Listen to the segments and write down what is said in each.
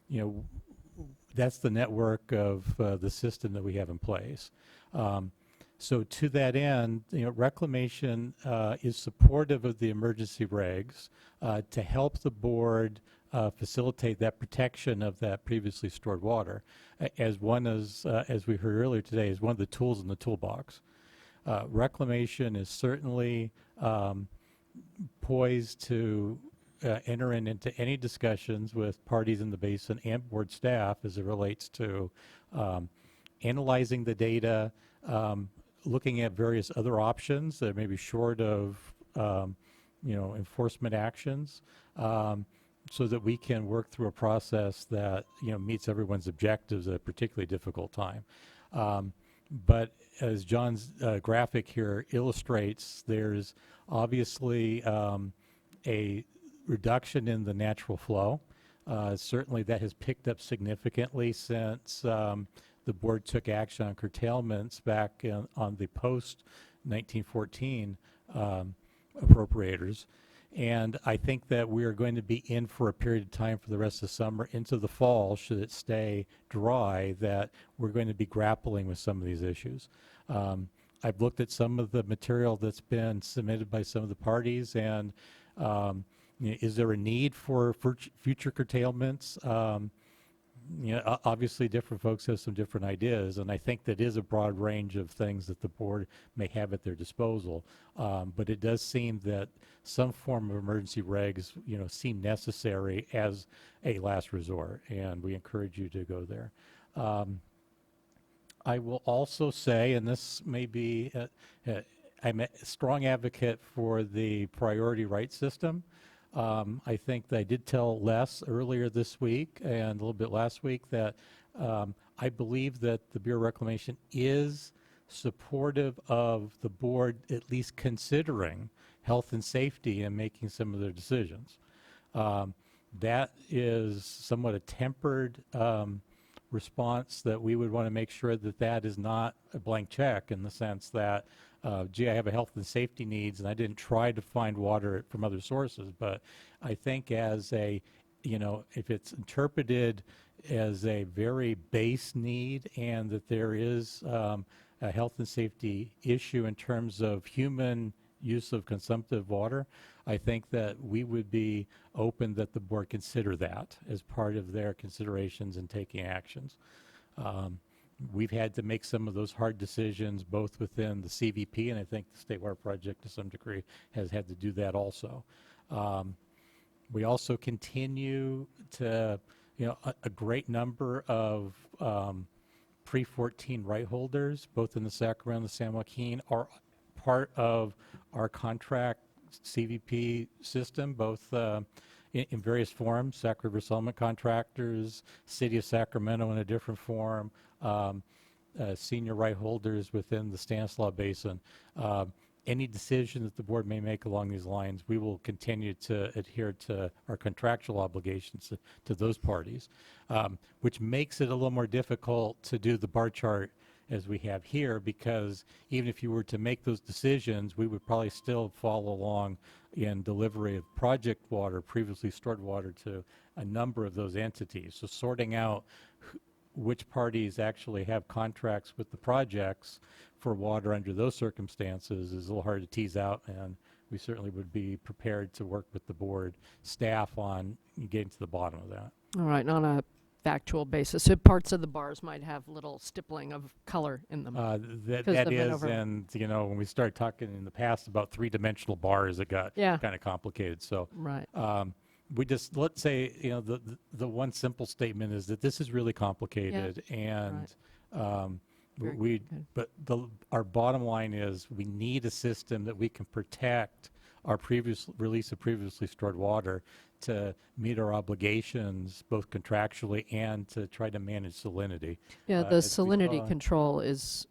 you know, that's the network of the system that we have in place. So to that end, you know, Reclamation is supportive of the emergency regs to help the board facilitate that protection of that previously stored water, as we heard earlier today, is one of the tools in the toolbox. Reclamation is certainly poised to enter into any discussions with parties in the basin and board staff as it relates to analyzing the data, looking at various other options that may be short of enforcement actions, so that we can work through a process that meets everyone's objectives at a particularly difficult time. But as John's graphic here illustrates, there's obviously a reduction in the natural flow. Certainly that has picked up significantly since the board took action on curtailments back on the post-1914 appropriators. And I think that we are going to be in for a period of time for the rest of the summer into the fall, should it stay dry, that we're going to be grappling with some of these issues. I've looked at some of the material that's been submitted by some of the parties, and is there a need for future curtailments? Obviously different folks have some different ideas, and I think that is a broad range of things that the board may have at their disposal. But it does seem that some form of emergency regs, seem necessary as a last resort, and we encourage you to go there. I will also say, and this may be, I'm a strong advocate for the priority right system. I think that I did tell Les earlier this week and a little bit last week that I believe that the Bureau of Reclamation is supportive of the board at least considering health and safety in making some of their decisions. That is somewhat a tempered response that we would want to make sure that that is not a blank check, in the sense that gee, I have a health and safety needs, and I didn't try to find water from other sources. But I think as a, if it's interpreted as a very base need, and that there is a health and safety issue in terms of human use of consumptive water, I think that we would be open that the board consider that as part of their considerations in taking actions. We've had to make some of those hard decisions both within the CVP, and I think the State Water Project to some degree has had to do that also. We also continue to, a great number of pre-14 right holders, both in the Sacramento and the San Joaquin, are part of our contract CVP system, both in various forms. Sac River Settlement Contractors, City of Sacramento in a different form, senior right holders within the Stanislaus Basin. Any decision that the board may make along these lines, we will continue to adhere to our contractual obligations to those parties, which makes it a little more difficult to do the bar chart as we have here, because even if you were to make those decisions, we would probably still follow along in delivery of project water, previously stored water, to a number of those entities. So sorting out which parties actually have contracts with the projects for water under those circumstances is a little hard to tease out, and we certainly would be prepared to work with the board staff on getting to the bottom of that. All right, on a factual basis, so parts of the bars might have little stippling of color in them. That is, and when we started talking in the past about three-dimensional bars, it got kind of complicated. So right. We just, let's say, the one simple statement is that this is really complicated, and but our bottom line is we need a system that we can protect our previous release of previously stored water to meet our obligations, both contractually and to try to manage salinity. Yeah, the salinity control is,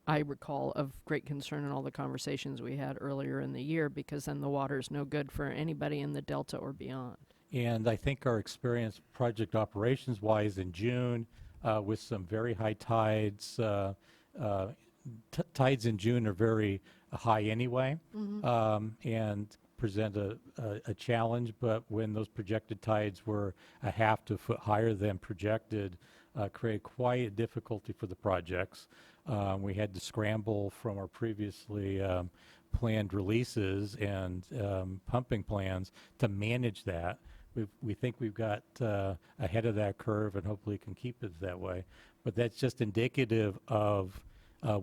I recall, of great concern in all the conversations we had earlier in the year, because then the water is no good for anybody in the Delta or beyond. And I think our experience project operations-wise in June, with some very high tides, tides in June are very high anyway, and present a challenge, but when those projected tides were a half to a foot higher than projected, created quite a difficulty for the projects. We had to scramble from our previously planned releases and pumping plans to manage that. We think we've got ahead of that curve and hopefully can keep it that way. But that's just indicative of,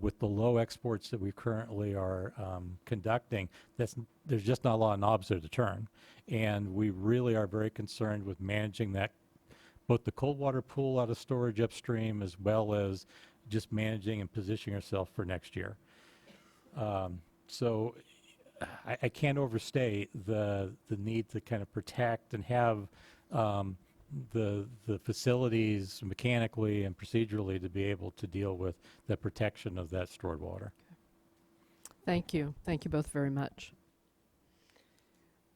with the low exports that we currently are conducting, there's just not a lot of knobs there to turn. And we really are very concerned with managing that, both the cold water pool out of storage upstream as well as just managing and positioning ourselves for next year. So I can't overstate the need to kind of protect and have the facilities mechanically and procedurally to be able to deal with the protection of that stored water. Thank you. Thank you both very much.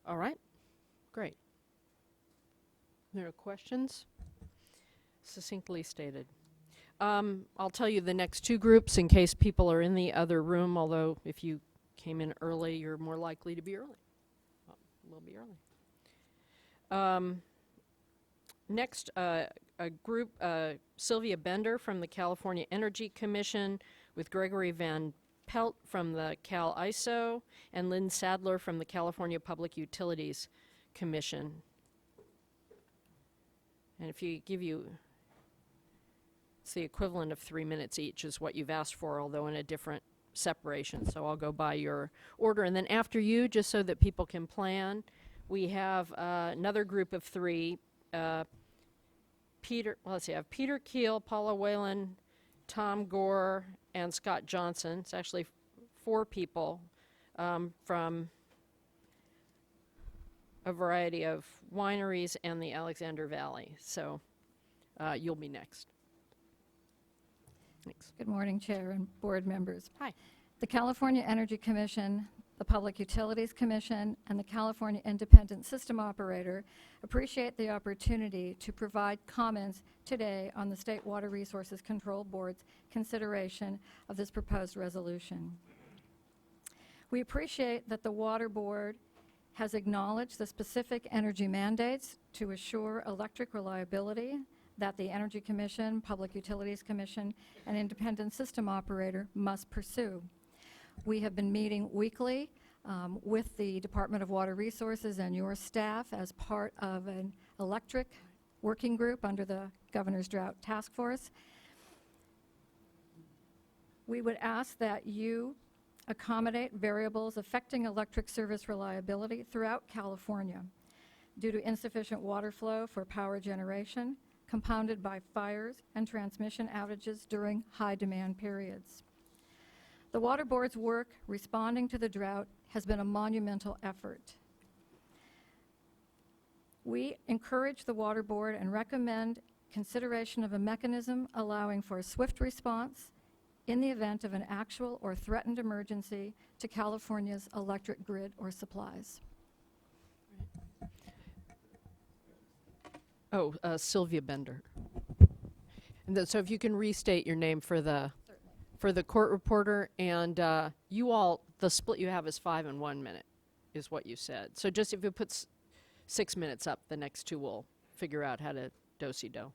All right. Great. There are questions? Succinctly stated. I'll tell you the next two groups in case people are in the other room, although if you came in early, you're more likely to be early. We'll be early. Next, a group, Sylvia Bender from the California Energy Commission with Gregory Van Pelt from the Cal ISO and Lynn Sadler from the California Public Utilities Commission. And if you give you, it's the equivalent of 3 minutes each is what you've asked for, although in a different separation. So I'll go by your order. And then after you, just so that people can plan, we have another group of three. Peter, well, let's see, I have Peter Keel, Paula Whalen, Tom Gore, and Scott Johnson. It's actually 4 people from a variety of wineries and the Alexander Valley. So you'll be next. Thanks. Good morning, Chair and board members. Hi. The California Energy Commission, the Public Utilities Commission, and the California Independent System Operator appreciate the opportunity to provide comments today on the State Water Resources Control Board's consideration of this proposed resolution. We appreciate that the Water Board has acknowledged the specific energy mandates to assure electric reliability that the Energy Commission, Public Utilities Commission, and Independent System Operator must pursue. We have been meeting weekly with the Department of Water Resources and your staff as part of an electric working group under the Governor's Drought Task Force. We would ask that you accommodate variables affecting electric service reliability throughout California due to insufficient water flow for power generation, compounded by fires and transmission outages during high demand periods. The Water Board's work responding to the drought has been a monumental effort. We encourage the Water Board and recommend consideration of a mechanism allowing for a swift response in the event of an actual or threatened emergency to California's electric grid or supplies. Oh, Sylvia Bender. And then, so if you can restate your name for the court reporter, and you all, the split you have is 5 and 1 minute, is what you said. So just if you put 6 minutes up, the next two will figure out how to do-si-do.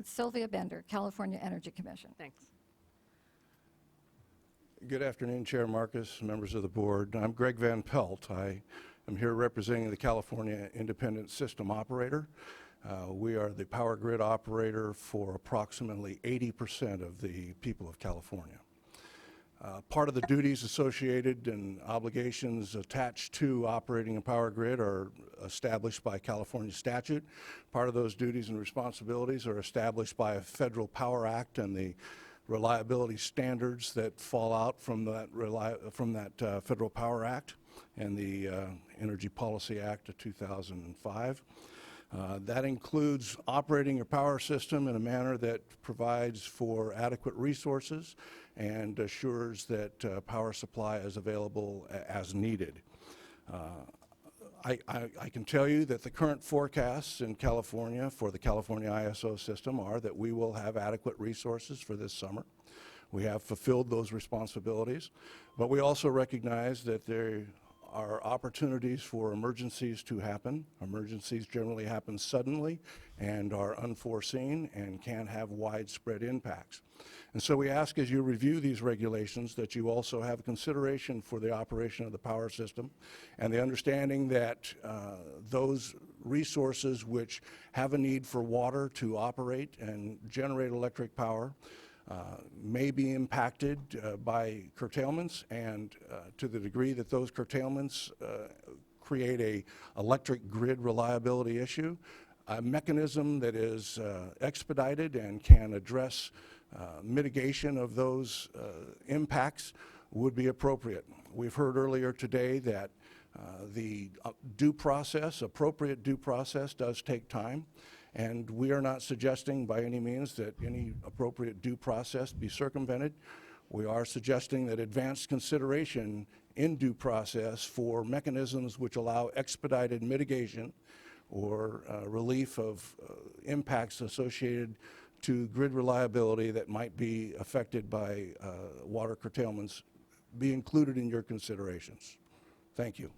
Sylvia Bender, California Energy Commission. Thanks. Good afternoon, Chair Marcus, members of the board. I'm Greg Van Pelt. I am here representing the California Independent System Operator. We are the power grid operator for approximately 80% of the people of California. Part of the duties associated and obligations attached to operating a power grid are established by California statute. Part of those duties and responsibilities are established by a Federal Power Act and the reliability standards that fall out from that Federal Power Act and the Energy Policy Act of 2005. That includes operating your power system in a manner that provides for adequate resources and assures that power supply is available as needed. I can tell you that the current forecasts in California for the California ISO system are that we will have adequate resources for this summer. We have fulfilled those responsibilities, but we also recognize that there are opportunities for emergencies to happen. Emergencies generally happen suddenly and are unforeseen and can have widespread impacts. And so we ask, as you review these regulations, that you also have consideration for the operation of the power system and the understanding that those resources which have a need for water to operate and generate electric power may be impacted by curtailments, and to the degree that those curtailments create a electric grid reliability issue, a mechanism that is expedited and can address mitigation of those impacts would be appropriate. We've heard earlier today that the appropriate due process does take time. And we are not suggesting by any means that any appropriate due process be circumvented. We are suggesting that advanced consideration in due process for mechanisms which allow expedited mitigation or relief of impacts associated to grid reliability that might be affected by water curtailments be included in your considerations. Thank you.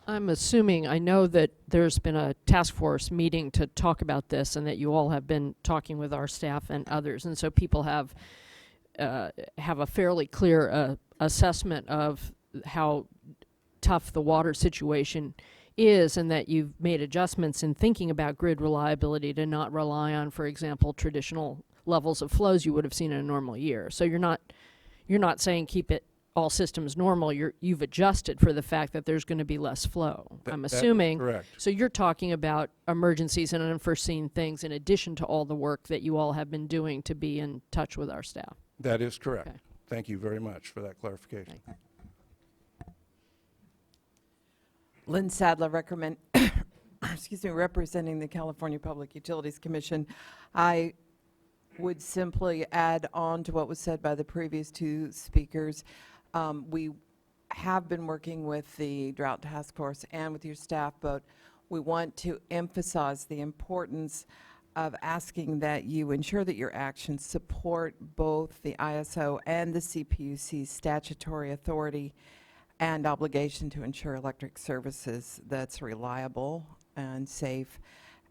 I'm assuming, I know that there's been a task force meeting to talk about this and that you all have been talking with our staff and others, and so people have a fairly clear assessment of how tough the water situation is, and that you've made adjustments in thinking about grid reliability to not rely on, for example, traditional levels of flows you would have seen in a normal year. So you're not saying keep it all systems normal. You've adjusted for the fact that there's going to be less flow. I'm assuming. Correct. So you're talking about emergencies and unforeseen things in addition to all the work that you all have been doing to be in touch with our staff. That is correct. Okay. Thank you very much for that clarification. Thank Lynn Sadler, representing the California Public Utilities Commission. I would simply add on to what was said by the previous two speakers. We have been working with the Drought Task Force and with your staff, but we want to emphasize the importance of asking that you ensure that your actions support both the ISO and the CPUC's statutory authority and obligation to ensure electric services that's reliable and safe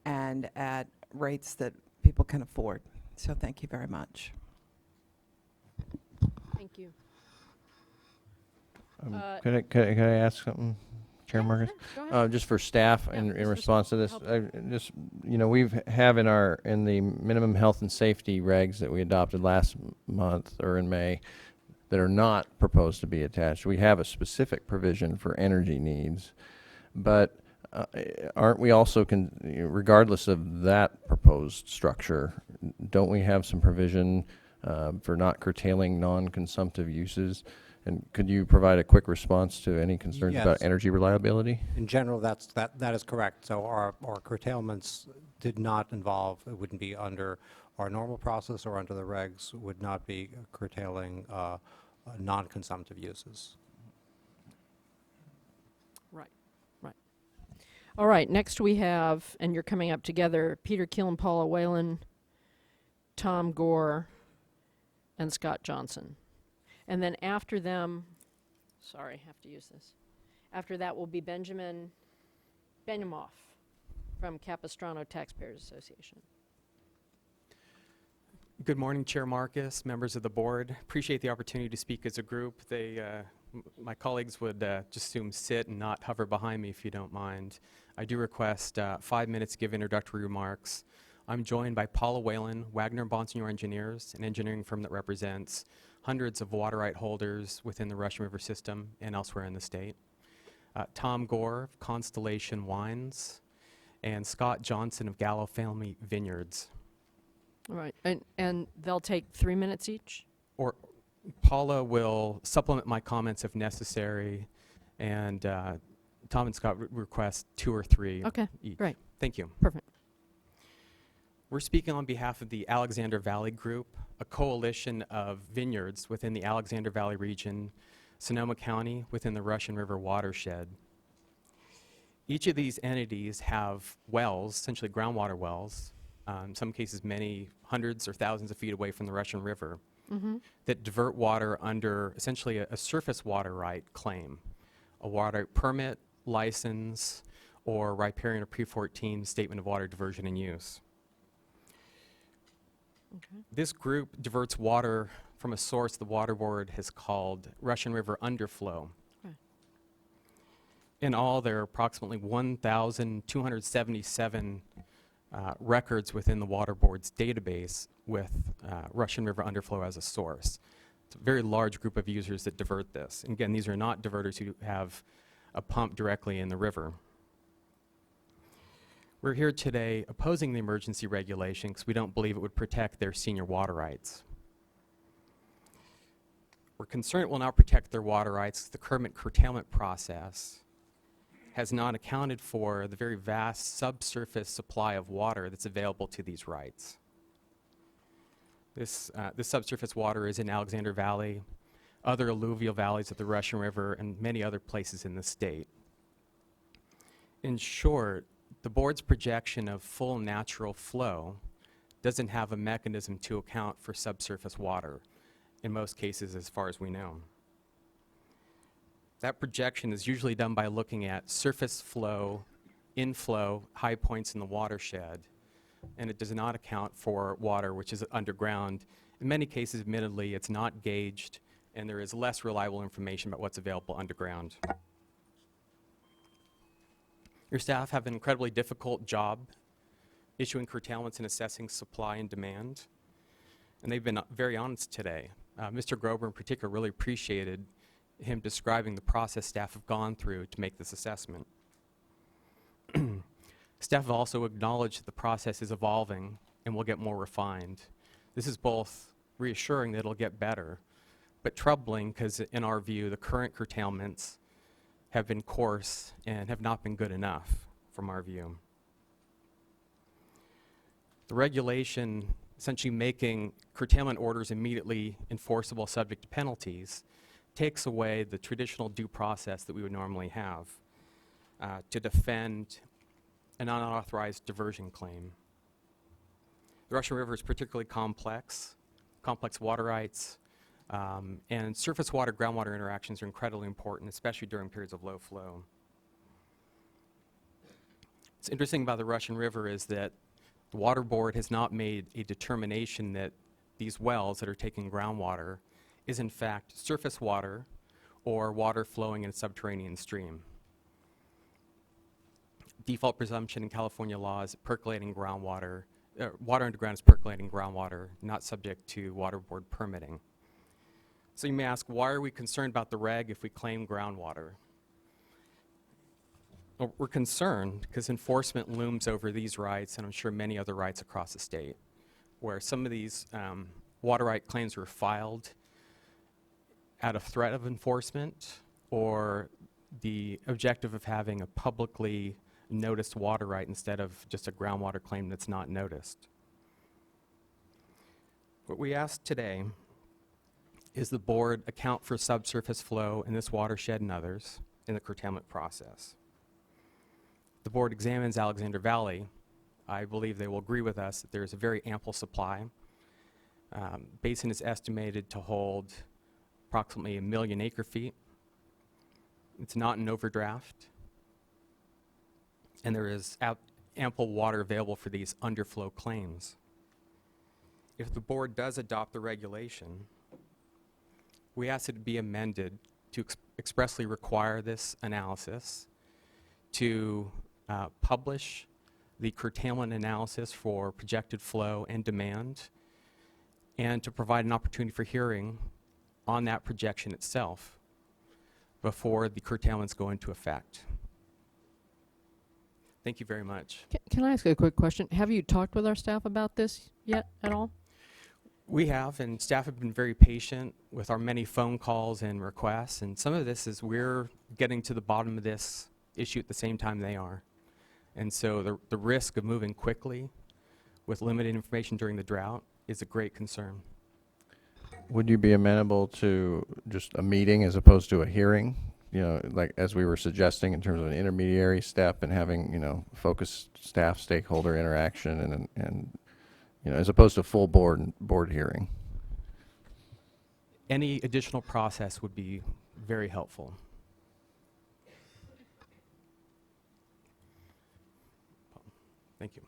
and at rates that people can afford. So thank you very much. Thank you. Could I ask something, Chair Marcus? Go ahead. Just for staff Yeah, in just response to this, help. just, we have in the minimum health and safety regs that we adopted last month or in May that are not proposed to be attached. We have a specific provision for energy needs, but aren't we also, regardless of that proposed structure, don't we have some provision for not curtailing non-consumptive uses? And could you provide a quick response to any concerns about Yes. energy reliability? In general, that is correct. So our curtailments did not involve, it wouldn't be under our normal process or under the regs, would not be curtailing non-consumptive uses. Right. All right, next we have, and you're coming up together, Peter Keel and Paula Whalen, Tom Gore, and Scott Johnson. And then after them, sorry, I have to use this. After that will be Benjamin Benyamoff from Capistrano Taxpayers Association. Good morning, Chair Marcus, members of the board. Appreciate the opportunity to speak as a group. My colleagues would just assume sit and not hover behind me if you don't mind. I do request 5 minutes to give introductory remarks. I'm joined by Paula Whalen, Wagner Bonsignor Engineers, an engineering firm that represents hundreds of water right holders within the Russian River system and elsewhere in the state. Tom Gore of Constellation Wines, and Scott Johnson of Gallo Family Vineyards. All right, and they'll take 3 minutes each? Or Paula will supplement my comments if necessary, and Tom and Scott request 2 or 3 Okay, each. great. Thank you. Perfect. We're speaking on behalf of the Alexander Valley Group, a coalition of vineyards within the Alexander Valley region, Sonoma County, within the Russian River watershed. Each of these entities have wells, essentially groundwater wells, in some cases many hundreds or thousands of feet away from the Russian River. that divert water under essentially a surface water right claim, a water permit, license, or riparian or pre-14 statement of water diversion and use. This group diverts water from a source the Water Board has called Russian River underflow. Okay. In all, there are approximately 1,277 records within the Water Board's database with Russian River underflow as a source. It's a very large group of users that divert this. And again, these are not diverters who have a pump directly in the river. We're here today opposing the emergency regulation because we don't believe it would protect their senior water rights. We're concerned it will not protect their water rights because the current curtailment process has not accounted for the very vast subsurface supply of water that's available to these rights. This subsurface water is in Alexander Valley, other alluvial valleys of the Russian River, and many other places in the state. In short, the board's projection of full natural flow doesn't have a mechanism to account for subsurface water, in most cases as far as we know. That projection is usually done by looking at surface flow, inflow, high points in the watershed, and it does not account for water which is underground. In many cases, admittedly, it's not gauged, and there is less reliable information about what's available underground. Your staff have an incredibly difficult job issuing curtailments and assessing supply and demand, and they've been very honest today. Mr. Grober in particular really appreciated him describing the process staff have gone through to make this assessment. Staff have also acknowledged that the process is evolving and will get more refined. This is both reassuring that it'll get better, but troubling because in our view, the current curtailments have been coarse and have not been good enough from our view. The regulation essentially making curtailment orders immediately enforceable subject to penalties takes away the traditional due process that we would normally have to defend an unauthorized diversion claim. The Russian River is particularly complex water rights, and surface water, groundwater interactions are incredibly important, especially during periods of low flow. What's interesting about the Russian River is that the Water Board has not made a determination that these wells that are taking groundwater is in fact surface water or water flowing in a subterranean stream. Default presumption in California law is percolating groundwater, water underground is percolating groundwater, not subject to Water Board permitting. So you may ask, why are we concerned about the reg if we claim groundwater? Well, we're concerned because enforcement looms over these rights, and I'm sure many other rights across the state, where some of these water right claims were filed out of threat of enforcement or the objective of having a publicly noticed water right instead of just a groundwater claim that's not noticed. What we ask today is the board account for subsurface flow in this watershed and others in the curtailment process. The board examines Alexander Valley. I believe they will agree with us that there is a very ample supply. Basin is estimated to hold approximately 1 million acre feet. It's not an overdraft. And there is ample water available for these underflow claims. If the board does adopt the regulation, we ask it to be amended to expressly require this analysis, to publish the curtailment analysis for projected flow and demand, and to provide an opportunity for hearing on that projection itself before the curtailments go into effect. Thank you very much. Can I ask a quick question? Have you talked with our staff about this yet at all? We have, and staff have been very patient with our many phone calls and requests, and some of this is we're getting to the bottom of this issue at the same time they are. And so the risk of moving quickly with limited information during the drought is a great concern. Would you be amenable to just a meeting as opposed to a hearing? You know, like as we were suggesting in terms of an intermediary step and having, you know, focused staff stakeholder interaction and you know, as opposed to full board hearing. any additional process would be very helpful. Thank you.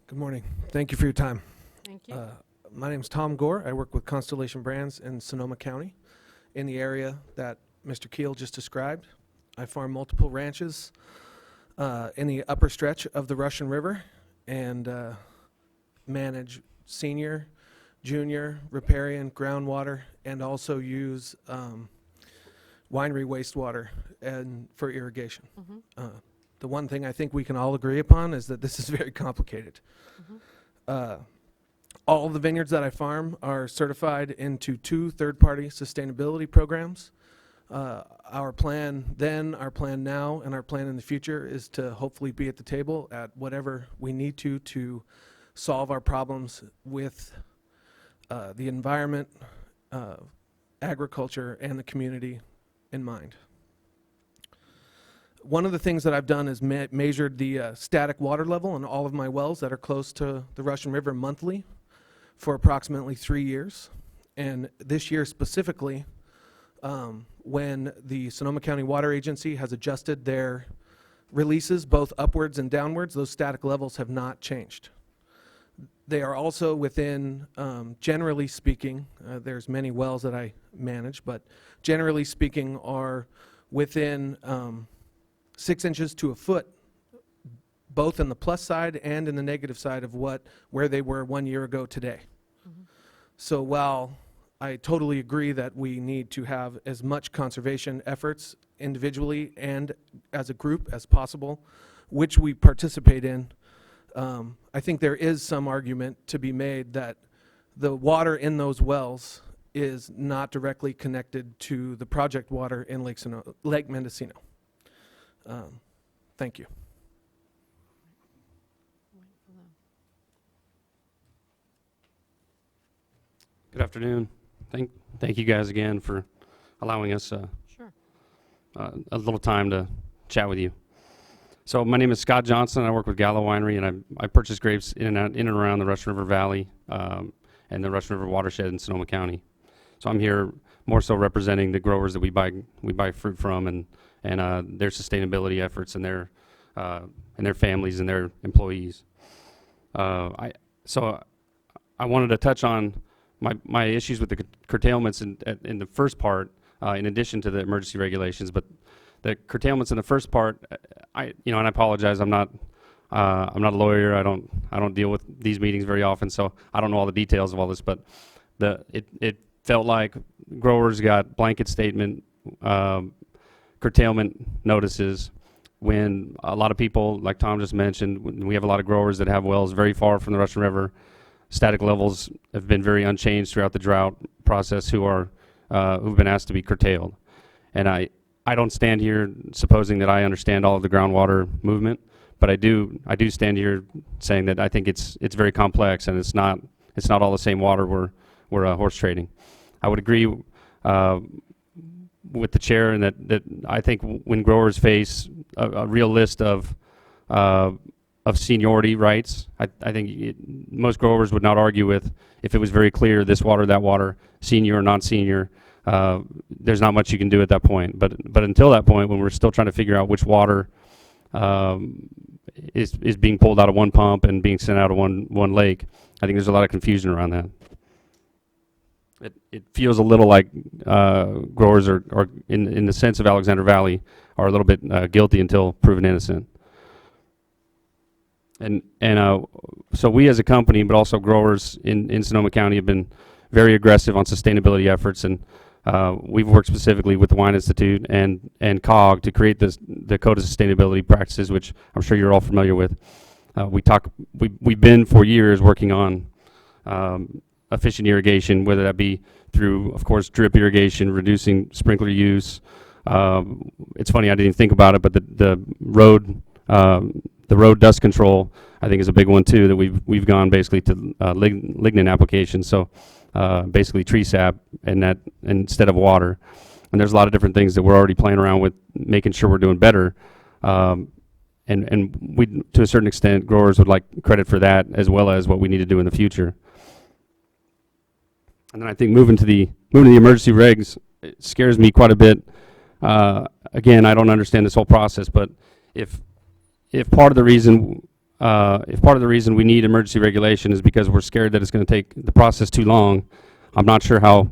Good morning. Thank you for your time. Thank you. My name's Tom Gore. I work with Constellation Brands in Sonoma County in the area that Mr. Keel just described. I farm multiple ranches in the upper stretch of the Russian River and manage senior, junior, riparian, groundwater, and also use winery wastewater for irrigation. The one thing I think we can all agree upon is that this is very complicated. All of the vineyards that I farm are certified into 2 third-party sustainability programs. Our plan then, our plan now, and our plan in the future is to hopefully be at the table at whatever we need to solve our problems with the environment, agriculture, and the community in mind. One of the things that I've done is measured the static water level in all of my wells that are close to the Russian River monthly for approximately 3 years. And this year specifically, when the Sonoma County Water Agency has adjusted their releases both upwards and downwards, those static levels have not changed. They are also within, generally speaking, there's many wells that I manage, but generally speaking are within 6 inches to a foot, both in the plus side and in the negative side of where they were 1 year ago today. So while I totally agree that we need to have as much conservation efforts individually and as a group as possible, which we participate in, I think there is some argument to be made that the water in those wells is not directly connected to the project water in Lake Mendocino. Thank you. Good afternoon. Thank you guys again for allowing us Sure. a little time to chat with you. So my name is Scott Johnson. I work with Gallo Winery, and I purchase grapes in and around the Russian River Valley and the Russian River watershed in Sonoma County. So I'm here more so representing the growers that we buy fruit from and their sustainability efforts and their families and their employees. I wanted to touch on my issues with the curtailments in the first part, in addition to the emergency regulations. But the curtailments in the first part, and I apologize, I'm not a lawyer. I don't deal with these meetings very often, so I don't know all the details of all this. But it felt like growers got blanket statement curtailment notices when a lot of people, like Tom just mentioned, when we have a lot of growers that have wells very far from the Russian River. Static levels have been very unchanged throughout the drought process who've been asked to be curtailed. And I don't stand here supposing that I understand all of the groundwater movement, but I do stand here saying that I think it's very complex and it's not all the same water we're horse trading. I would agree with the chair in that I think when growers face a real list of seniority rights, I think most growers would not argue with if it was very clear this water, that water, senior or non-senior. There's not much you can do at that point. But until that point, when we're still trying to figure out which water is being pulled out of one pump and being sent out of one lake, I think there's a lot of confusion around that. It feels a little like growers are in the sense of Alexander Valley, are a little bit guilty until proven innocent. And so we as a company, but also growers in Sonoma County, have been very aggressive on sustainability efforts, and we've worked specifically with the Wine Institute and COG to create the Code of Sustainability Practices, which I'm sure you're all familiar with. We've been for years working on efficient irrigation, whether that be through, of course, drip irrigation, reducing sprinkler use. It's funny, I didn't even think about it, but the road dust control, I think, is a big one too, that we've gone basically to lignin application, so basically tree sap and that instead of water. And there's a lot of different things that we're already playing around with, making sure we're doing better. And and we, to a certain extent, growers would like credit for that as well as what we need to do in the future. And then I think moving to the emergency regs, it scares me quite a bit. Again, I don't understand this whole process, but if part of the reason we need emergency regulation is because we're scared that it's going to take the process too long, I'm not sure how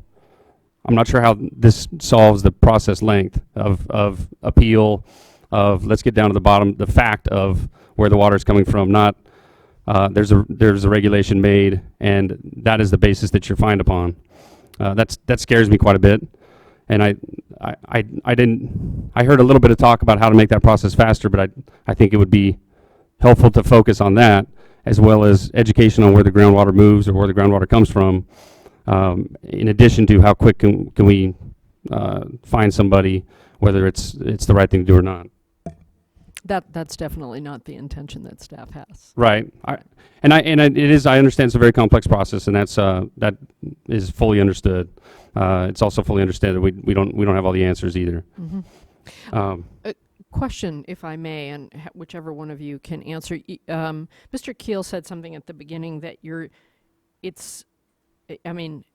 this solves the process length of appeal, of let's get down to the bottom, the fact of where the water is coming from, not there's a regulation made and that is the basis that you're fined upon. That scares me quite a bit. And I heard a little bit of talk about how to make that process faster, but I think it would be helpful to focus on that as well as education on where the groundwater moves or where the groundwater comes from, in addition to how quick can we find somebody, whether it's the right thing to do or not. That's definitely not the intention that staff has. Right. I understand it's a very complex process, and that is fully understood. It's also fully understood that we don't have all the answers either. Question, if I may, and whichever one of you can answer. Mr. Keel said something at the beginning that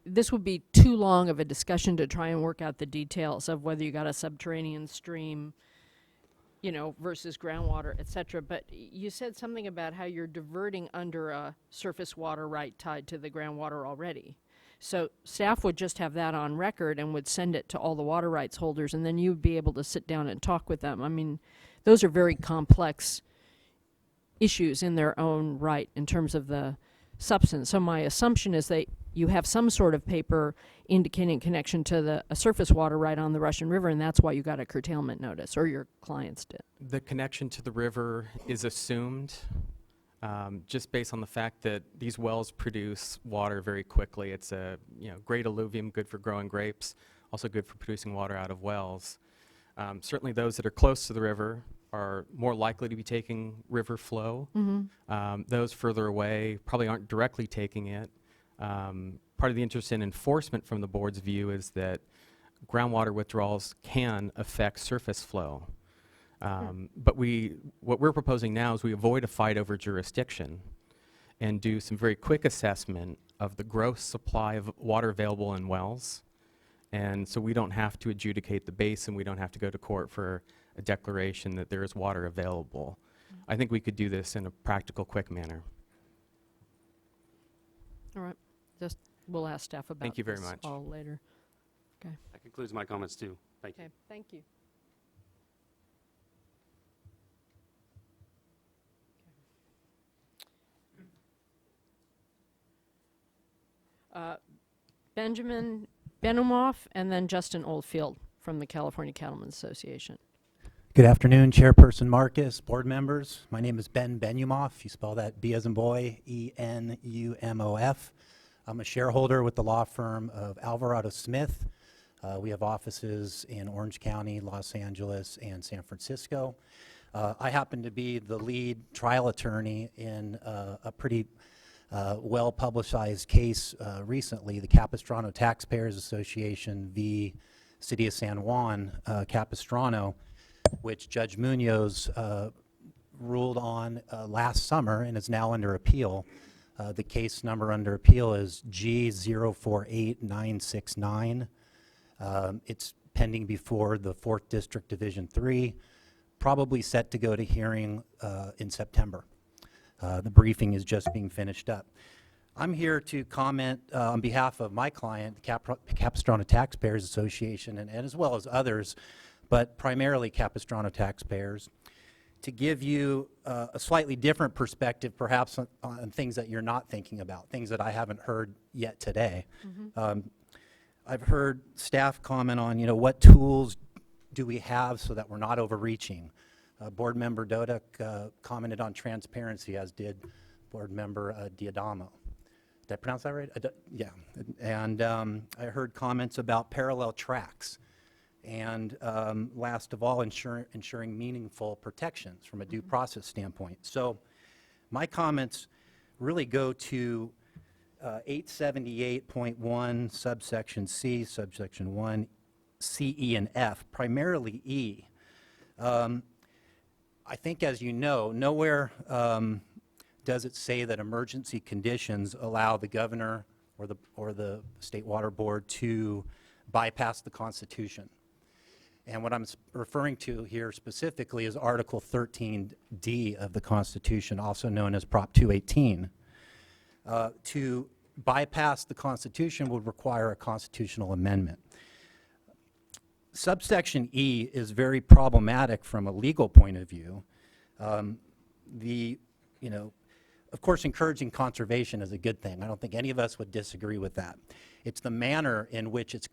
this would be too long of a discussion to try and work out the details of whether you got a subterranean stream, versus groundwater, et cetera. But you said something about how you're diverting under a surface water right tied to the groundwater already. So staff would just have that on record and would send it to all the water rights holders, and then you'd be able to sit down and talk with them. I mean, those are very complex issues in their own right in terms of the substance. So my assumption is that you have some sort of paper indicating connection to a surface water right on the Russian River, and that's why you got a curtailment notice, or your clients did. The connection to the river is assumed just based on the fact that these wells produce water very quickly. It's a great alluvium, good for growing grapes, also good for producing water out of wells. Certainly those that are close to the river are more likely to be taking river flow. Those further away probably aren't directly taking it. Part of the interest in enforcement from the board's view is that groundwater withdrawals can affect surface flow. But what we're proposing now is we avoid a fight over jurisdiction and do some very quick assessment of the gross supply of water available in wells. And so we don't have to adjudicate the basin, we don't have to go to court for a declaration that there is water available. I think we could do this in a practical, quick manner. All right. We'll ask staff about Thank you very this much. all later. Okay. That concludes my comments too. Thank you. Okay. Thank you. Benjamin Benumoff and then Justin Oldfield from the California Cattlemen's Association. Good afternoon, Chairperson Marcus, board members. My name is Ben Benumoff. You spell that B as in boy, E-N-U-M-O-F. I'm a shareholder with the law firm of Alvarado Smith. We have offices in Orange County, Los Angeles, and San Francisco. I happen to be the lead trial attorney in a pretty well-publicized case recently, the Capistrano Taxpayers Association v. City of San Juan, Capistrano, which Judge Munoz ruled on last summer and is now under appeal. The case number under appeal is G048969. It's pending before the 4th District Division 3, probably set to go to hearing in September. The briefing is just being finished up. I'm here to comment on behalf of my client, the Capistrano Taxpayers Association, and as well as others, but primarily Capistrano taxpayers, to give you a slightly different perspective perhaps on things that you're not thinking about, things that I haven't heard yet today. I've heard staff comment on, what tools do we have so that we're not overreaching. Board Member Dodek commented on transparency, as did Board Member Diadamo. Did I pronounce that right? Yeah. And I heard comments about parallel tracks. And last of all, ensuring meaningful protections from a due process standpoint. So my comments really go to 878.1 subsection C, subsection 1, C, E, and F, primarily E. I think, as you know, nowhere does it say that emergency conditions allow the governor or the State Water Board to bypass the Constitution. And what I'm referring to here specifically is Article 13D of the Constitution, also known as Prop 218. To bypass the Constitution would require a constitutional amendment. Subsection E is very problematic from a legal point of view. Of course, encouraging conservation is a good thing. I don't think any of us would disagree with that. It's the manner in which it's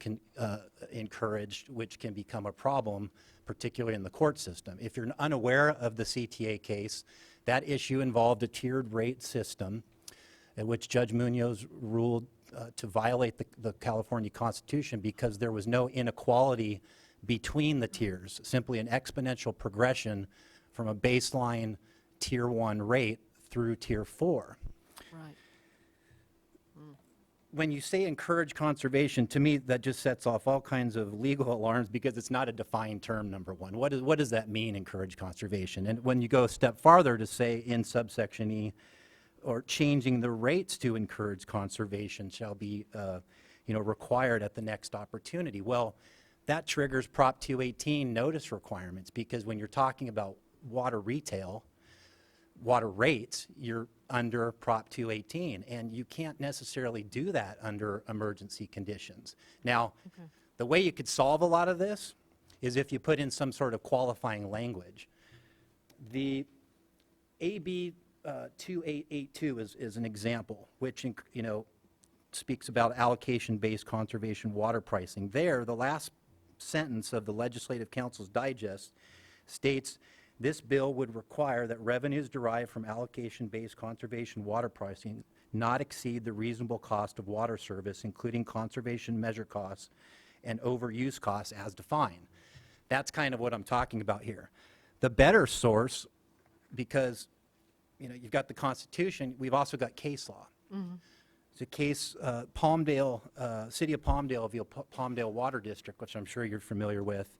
encouraged which can become a problem, particularly in the court system. If you're unaware of the CTA case, that issue involved a tiered rate system in which Judge Munoz ruled to violate the California Constitution because there was no inequality between the tiers, simply an exponential progression from a baseline Tier 1 rate through Tier 4. Right. When you say encourage conservation, to me, that just sets off all kinds of legal alarms because it's not a defined term, number one. What does that mean, encourage conservation? And when you go a step farther to say in subsection E, or changing the rates to encourage conservation shall be required at the next opportunity. Well, that triggers Prop 218 notice requirements because when you're talking about water retail, water rates, you're under Prop 218, and you can't necessarily do that under emergency conditions. Now, the way you could solve a lot of this is if you put in some sort of qualifying language. The AB 2882 is an example, which speaks about allocation-based conservation water pricing. There, the last sentence of the Legislative Council's digest states, this bill would require that revenues derived from allocation-based conservation water pricing not exceed the reasonable cost of water service, including conservation measure costs and overuse costs as defined. That's kind of what I'm talking about here. The better source, because you've got the Constitution, we've also got case law. It's a case, Palmdale, City of Palmdale, Palmdale Water District, which I'm sure you're familiar with,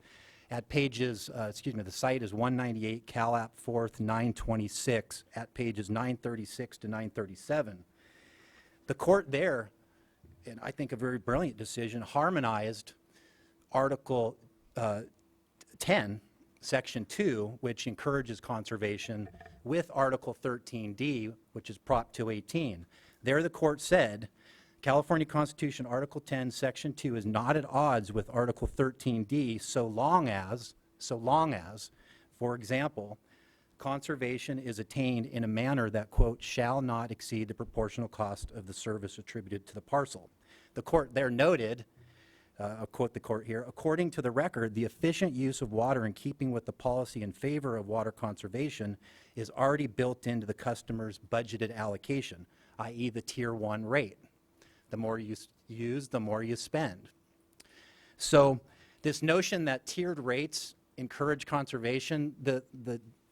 at pages, the site is 198 Calap 4th 926 at pages 936 to 937. The court there, and I think a very brilliant decision, harmonized Article 10, Section 2, which encourages conservation, with Article 13D, which is Prop 218. There the court said, California Constitution Article 10, Section 2 is not at odds with Article 13D so long as, for example, conservation is attained in a manner that, quote, shall not exceed the proportional cost of the service attributed to the parcel. The court there noted, I'll quote the court here, according to the record, the efficient use of water in keeping with the policy in favor of water conservation is already built into the customer's budgeted allocation, i.e. the Tier 1 rate. The more you use, the more you spend. So this notion that tiered rates encourage conservation,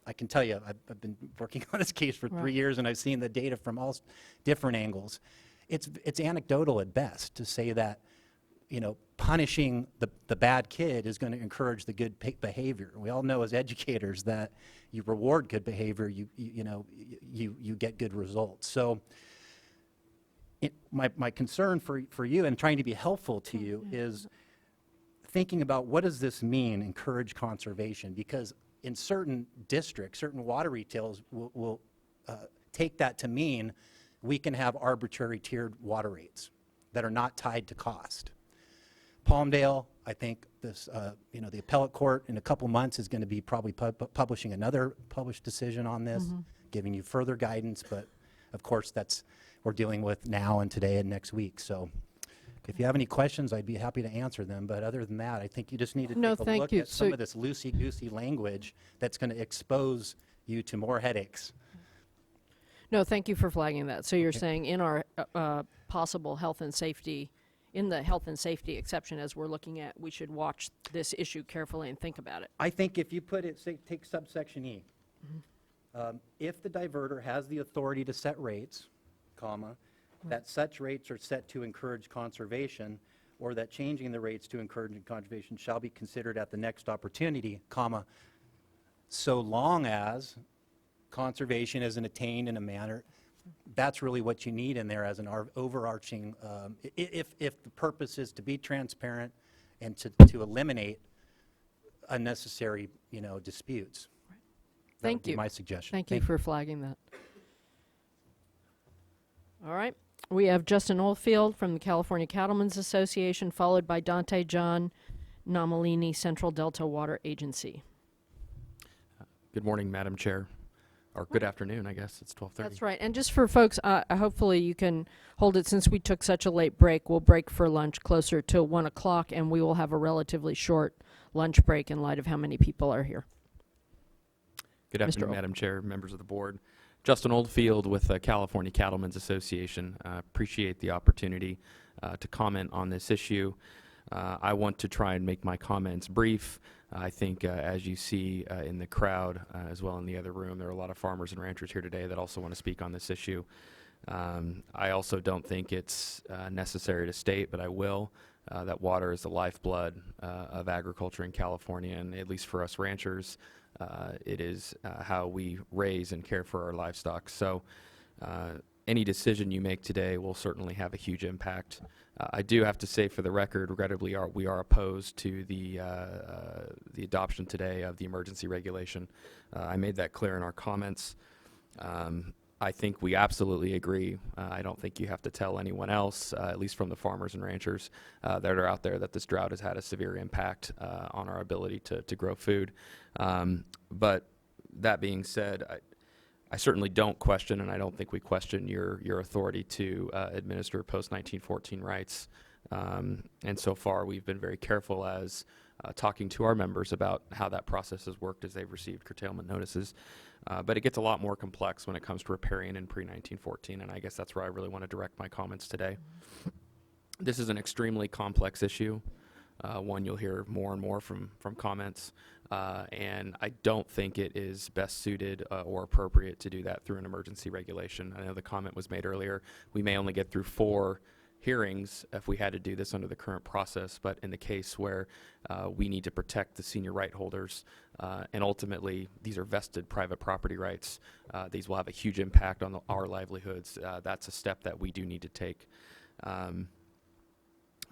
I can tell you, I've been working on this case for 3 years and I've seen the data from all different angles. It's anecdotal at best to say that punishing the bad kid is going to encourage the good behavior. We all know as educators that you reward good behavior, you get good results. So my concern for you and trying to be helpful to you is thinking about what does this mean, encourage conservation? Because in certain districts, certain water retailers will take that to mean we can have arbitrary tiered water rates that are not tied to cost. Palmdale, I think this, the appellate court in a couple months is going to be probably publishing another published decision on this, giving you further guidance, but of course we're dealing with now and today and next week. So if you have any questions, I'd be happy to answer them. But other than that, I think you just need to take a look at some of this loosey-goosey language that's going to expose you to more headaches. No, thank you for flagging that. So you're saying in our possible health and safety, in the health and safety exception as we're looking at, we should watch this issue carefully and think about it. I think if you put it, say, take subsection E. If the diverter has the authority to set rates, that such rates are set to encourage conservation, or that changing the rates to encourage conservation shall be considered at the next opportunity, so long as conservation isn't attained in a manner, that's really what you need in there as an overarching, if the purpose is to be transparent and to eliminate unnecessary, disputes. That Thank would be you. my suggestion. Thank you for flagging that. All right. We have Justin Oldfield from the California Cattlemen's Association, followed by Dante John Nomalini, Central Delta Water Agency. Good morning, Madam Chair. Or good afternoon, I guess. It's 12:30. That's right. And just for folks, hopefully you can hold it since we took such a late break. We'll break for lunch closer to 1 o'clock, and we will have a relatively short lunch break in light of how many people are here. Good afternoon, Madam Chair, members of the board. Justin Oldfield with the California Cattlemen's Association. Appreciate the opportunity to comment on this issue. I want to try and make my comments brief. I think as you see in the crowd, as well in the other room, there are a lot of farmers and ranchers here today that also want to speak on this issue. I also don't think it's necessary to state, but I will, that water is the lifeblood of agriculture in California, and at least for us ranchers, it is how we raise and care for our livestock. So any decision you make today will certainly have a huge impact. I do have to say, for the record, regrettably, we are opposed to the adoption today of the emergency regulation. I made that clear in our comments. I think we absolutely agree. I don't think you have to tell anyone else, at least from the farmers and ranchers that are out there, that this drought has had a severe impact on our ability to grow food. But that being said, I certainly don't question, and I don't think we question your authority to administer post-1914 rights. And so far, we've been very careful as talking to our members about how that process has worked as they've received curtailment notices. But it gets a lot more complex when it comes to riparian in pre-1914, and I guess that's where I really want to direct my comments today. This is an extremely complex issue, one you'll hear more and more from comments. And I don't think it is best suited or appropriate to do that through an emergency regulation. I know the comment was made earlier, we may only get through 4 hearings if we had to do this under the current process, but in the case where we need to protect the senior right holders, and ultimately these are vested private property rights, these will have a huge impact on our livelihoods. That's a step that we do need to take.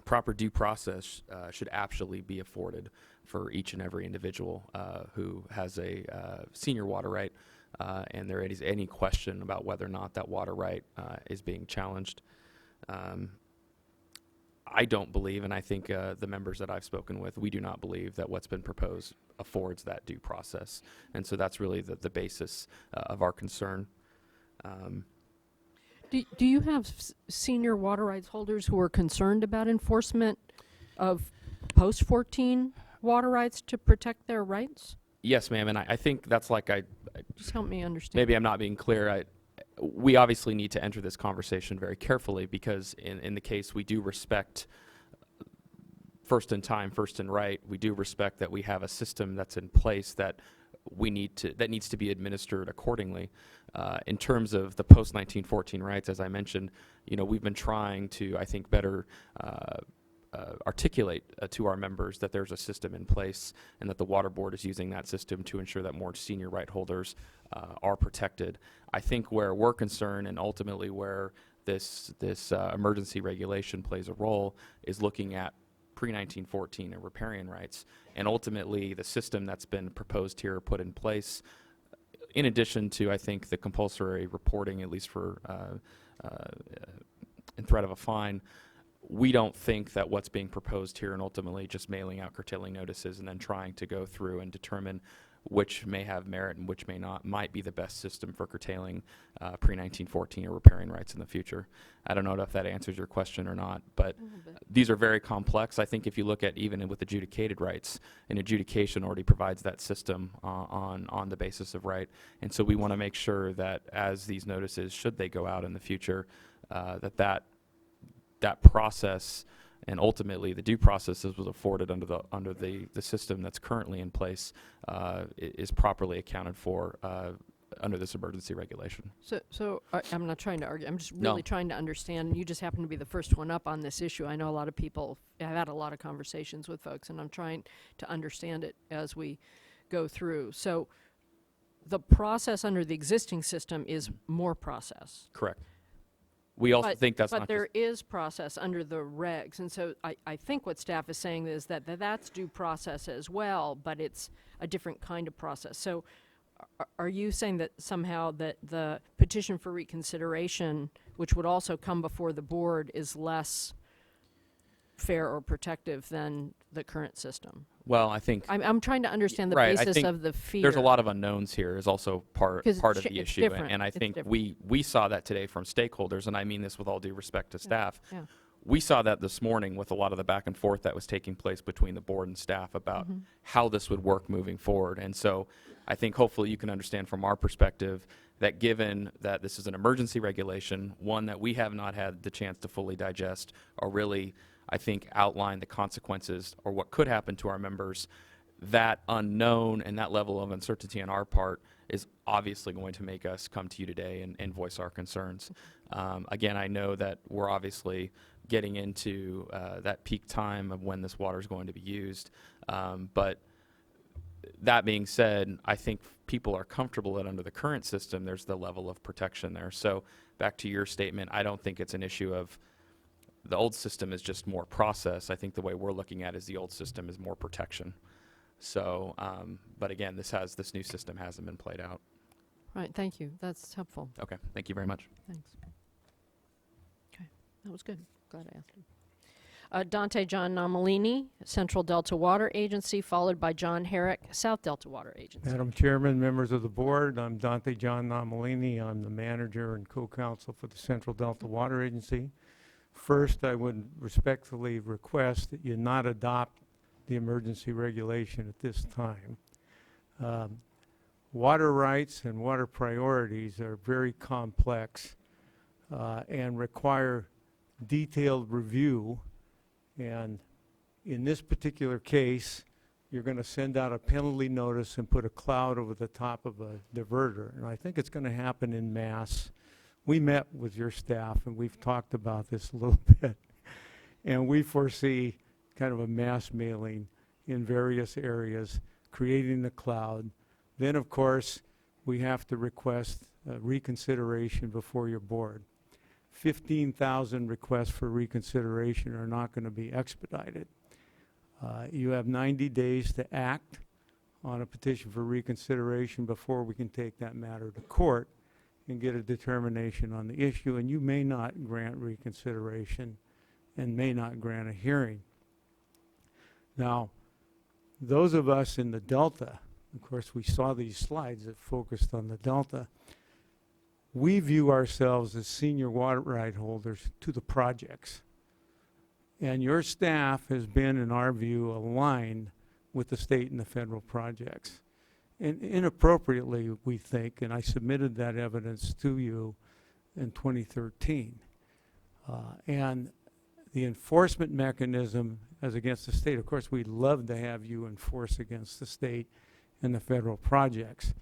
Proper due process should actually be afforded for each and every individual who has a senior water right, and there is any question about whether or not that water right is being challenged. I don't believe, and I think the members that I've spoken with, we do not believe that what's been proposed affords that due process. And so that's really the basis of our concern. Do you have senior water rights holders who are concerned about enforcement of post-14 water rights to protect their rights? Yes, ma'am, and I think that's like Just help me understand. maybe I'm not being clear. We obviously need to enter this conversation very carefully because in the case we do respect first in time, first in right. We do respect that we have a system that's in place that needs to be administered accordingly. In terms of the post-1914 rights, as I mentioned, we've been trying to, I think, better articulate to our members that there's a system in place and that the water board is using that system to ensure that more senior right holders are protected. I think where we're concerned and ultimately where this emergency regulation plays a role is looking at pre-1914 and riparian rights, and ultimately the system that's been proposed here, put in place, in addition to, I think, the compulsory reporting, at least for in threat of a fine. We don't think that what's being proposed here and ultimately just mailing out curtailing notices and then trying to go through and determine which may have merit and which may not might be the best system for curtailing pre-1914 or riparian rights in the future. I don't know if that answers your question or not, but these are very complex. I think if you look at even with adjudicated rights, an adjudication already provides that system on the basis of right. And so we want to make sure that as these notices, should they go out in the future, that process and ultimately the due process that was afforded under the system that's currently in place is properly accounted for under this emergency regulation. So I'm not trying to argue. I'm just really trying to understand. You just happen to be the first one up on this issue. I know a lot of people. I've had a lot of conversations with folks, and I'm trying to understand it as we go through. So the process under the existing system is more process. Correct. We also think that's But not there is process under the regs, and so I think what staff is saying is that that's due process as well, but it's a different kind of process. So are you saying that somehow that the petition for reconsideration, which would also come before the board, is less fair or protective than the current system? well, I think I'm trying to understand the right, I basis think of the fear. there's a lot of unknowns here is also part 'Cause of the it's issue. different. And I It's think different. we saw that today from stakeholders, and I mean this with all due respect to staff. Yeah. We saw that this morning with a lot of the back and forth that was taking place between the board and staff about how this would work moving forward. And so I think hopefully you can understand from our perspective that given that this is an emergency regulation, one that we have not had the chance to fully digest or really, I think, outline the consequences or what could happen to our members, that unknown and that level of uncertainty on our part is obviously going to make us come to you today and voice our concerns. Again, I know that we're obviously getting into that peak time of when this water is going to be used. But that being said, I think people are comfortable that under the current system, there's the level of protection there. So back to your statement, I don't think it's an issue of the old system is just more process. I think the way we're looking at it is the old system is more protection. So, but again, this new system hasn't been played out. Right, thank you. That's helpful. Okay, thank you very much. Thanks. Okay, that was good. Glad I asked him. Dante John Nomalini, Central Delta Water Agency, followed by John Herrick, South Delta Water Agency. Madam Chairman, members of the board, I'm Dante John Nomalini. I'm the manager and co-counsel for the Central Delta Water Agency. First, I would respectfully request that you not adopt the emergency regulation at this time. Water rights and water priorities are very complex and require detailed review. And in this particular case, you're going to send out a penalty notice and put a cloud over the top of a diverter. And I think it's going to happen en masse. We met with your staff and we've talked about this a little bit. And we foresee kind of a mass mailing in various areas, creating the cloud. Then, of course, we have to request reconsideration before your board. 15,000 requests for reconsideration are not going to be expedited. You have 90 days to act on a petition for reconsideration before we can take that matter to court and get a determination on the issue. And you may not grant reconsideration and may not grant a hearing. Now, those of us in the Delta, of course, we saw these slides that focused on the Delta. We view ourselves as senior water right holders to the projects. And your staff has been, in our view, aligned with the state and the federal projects. And inappropriately, we think, and I submitted that evidence to you in 2013. And the enforcement mechanism as against the state, of course, we'd love to have you enforce against the state and the federal projects.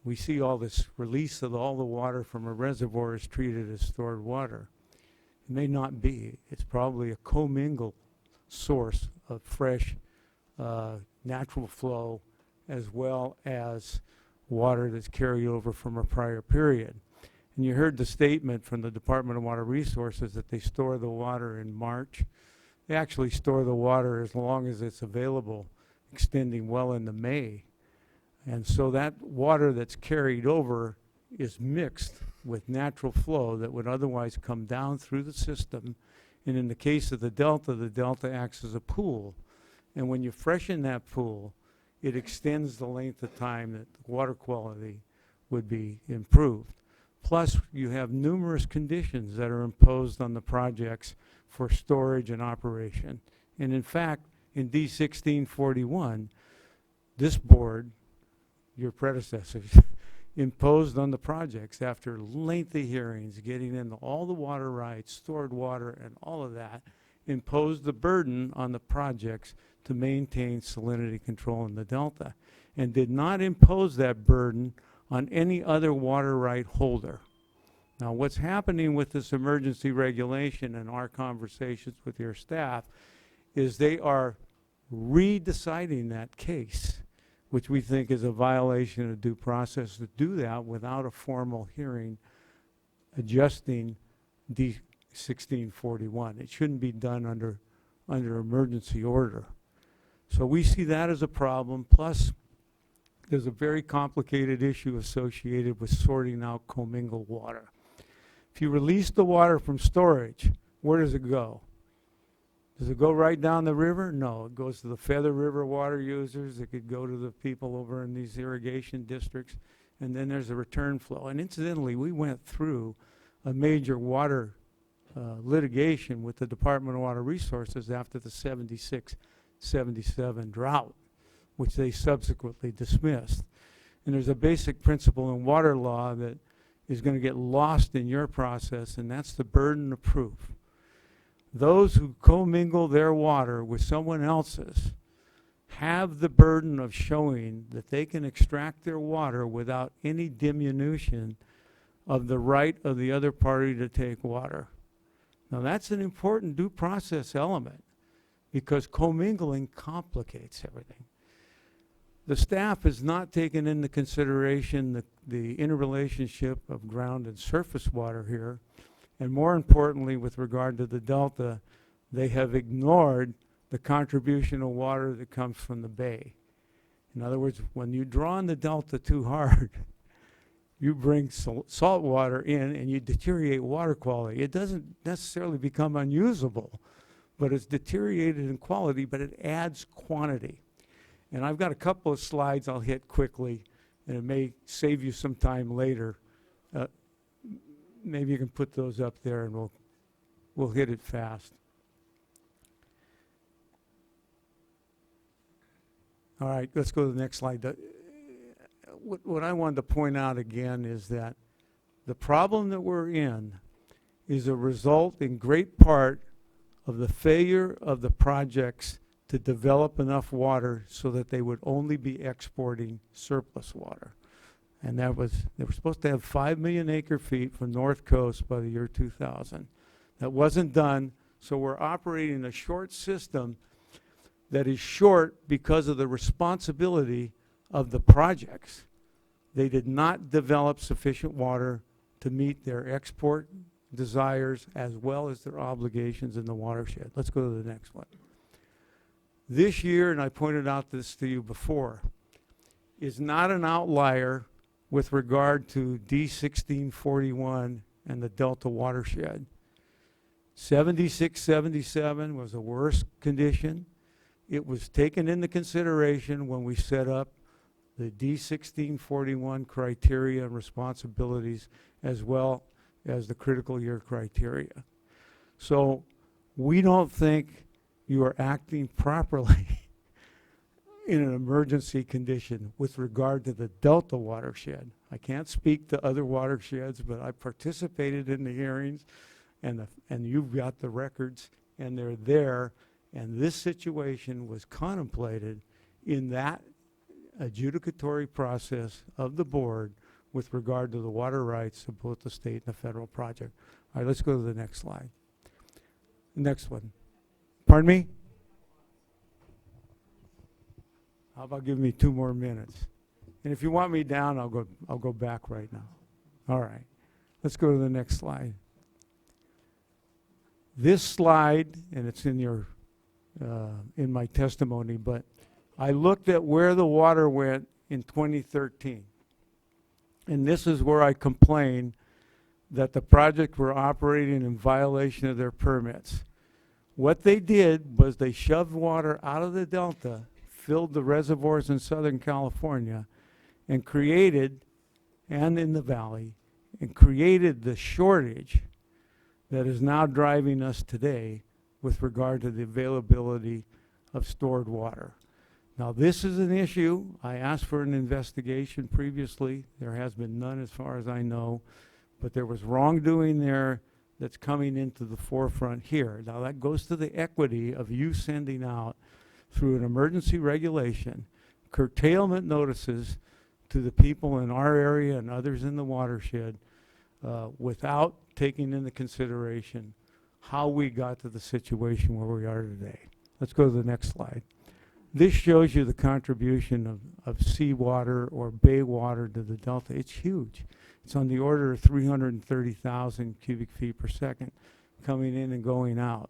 We see all this release of all the water from a reservoir is treated as stored water. It may not be. It's probably a commingled source of fresh natural flow as well as water that's carried over from a prior period. And you heard the statement from the Department of Water Resources that they store the water in March. They actually store the water as long as it's available, extending well into May. And so that water that's carried over is mixed with natural flow that would otherwise come down through the system. And in the case of the Delta acts as a pool. And when you freshen that pool, it extends the length of time that the water quality would be improved. Plus, you have numerous conditions that are imposed on the projects for storage and operation. And in fact, in D1641, this board, your predecessors, imposed on the projects after lengthy hearings, getting into all the water rights, stored water, and all of that, imposed the burden on the projects to maintain salinity control in the Delta, and did not impose that burden on any other water right holder. Now, what's happening with this emergency regulation and our conversations with your staff is they are redeciding that case, which we think is a violation of due process to do that without a formal hearing adjusting D 1641. It shouldn't be done under emergency order. So we see that as a problem. Plus, there's a very complicated issue associated with sorting out commingled water. If you release the water from storage, where does it go? Does it go right down the river? No, it goes to the Feather River water users. It could go to the people over in these irrigation districts. And then there's a return flow. And incidentally, we went through a major water litigation with the Department of Water Resources after the 76-77 drought, which they subsequently dismissed. And there's a basic principle in water law that is going to get lost in your process, and that's the burden of proof. Those who commingle their water with someone else's have the burden of showing that they can extract their water without any diminution of the right of the other party to take water. Now that's an important due process element because commingling complicates everything. The staff has not taken into consideration the interrelationship of ground and surface water here. And more importantly, with regard to the Delta, they have ignored the contribution of water that comes from the bay. In other words, when you draw on the Delta too hard, you bring salt water in and you deteriorate water quality. It doesn't necessarily become unusable, but it's deteriorated in quality, but it adds quantity. And I've got a couple of slides I'll hit quickly, and it may save you some time later. Maybe you can put those up there and we'll hit it fast. All right, let's go to the next slide. What I wanted to point out again is that the problem that we're in is a result in great part of the failure of the projects to develop enough water so that they would only be exporting surplus water. And they were supposed to have 5 million acre feet from North Coast by the year 2000. That wasn't done, so we're operating a short system that is short because of the responsibility of the projects. They did not develop sufficient water to meet their export desires as well as their obligations in the watershed. Let's go to the next one. This year, and I pointed out this to you before, is not an outlier with regard to D1641 and the Delta watershed. 76-77 was the worst condition. It was taken into consideration when we set up the D1641 criteria and responsibilities as well as the critical year criteria. So we don't think you are acting properly in an emergency condition with regard to the Delta watershed. I can't speak to other watersheds, but I participated in the hearings, and you've got the records, and they're there, and this situation was contemplated in that adjudicatory process of the board with regard to the water rights of both the state and the federal project. All right, let's go to the next slide. Next one. Pardon me? How about giving me 2 more minutes? And if you want me down, I'll go back right now. All right. Let's go to the next slide. This slide, and it's in your in my testimony, but I looked at where the water went in 2013. And this is where I complained that the project were operating in violation of their permits. What they did was they shoved water out of the Delta, filled the reservoirs in Southern California, and created, and in the valley, and created the shortage that is now driving us today with regard to the availability of stored water. Now, this is an issue. I asked for an investigation previously. There has been none as far as I know, but there was wrongdoing there that's coming into the forefront here. Now, that goes to the equity of you sending out, through an emergency regulation, curtailment notices to the people in our area and others in the watershed without taking into consideration how we got to the situation where we are today. Let's go to the next slide. This shows you the contribution of seawater or bay water to the delta. It's huge. It's on the order of 330,000 cubic feet per second coming in and going out.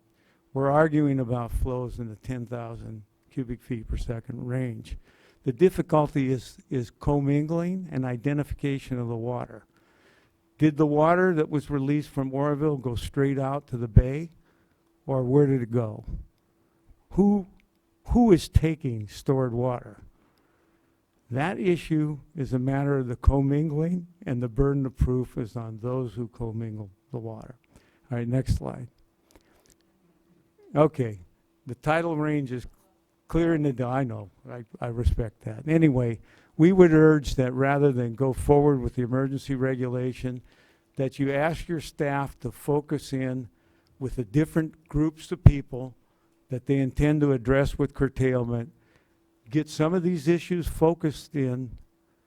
We're arguing about flows in the 10,000 cubic feet per second range. The difficulty is commingling and identification of the water. Did the water that was released from Oroville go straight out to the bay, or where did it go? Who is taking stored water? That issue is a matter of the commingling, and the burden of proof is on those who commingle the water. All right, next slide. Okay, the tidal range is clear in the, I know, I respect that. Anyway, we would urge that rather than go forward with the emergency regulation, that you ask your staff to focus in with the different groups of people that they intend to address with curtailment, get some of these issues focused in,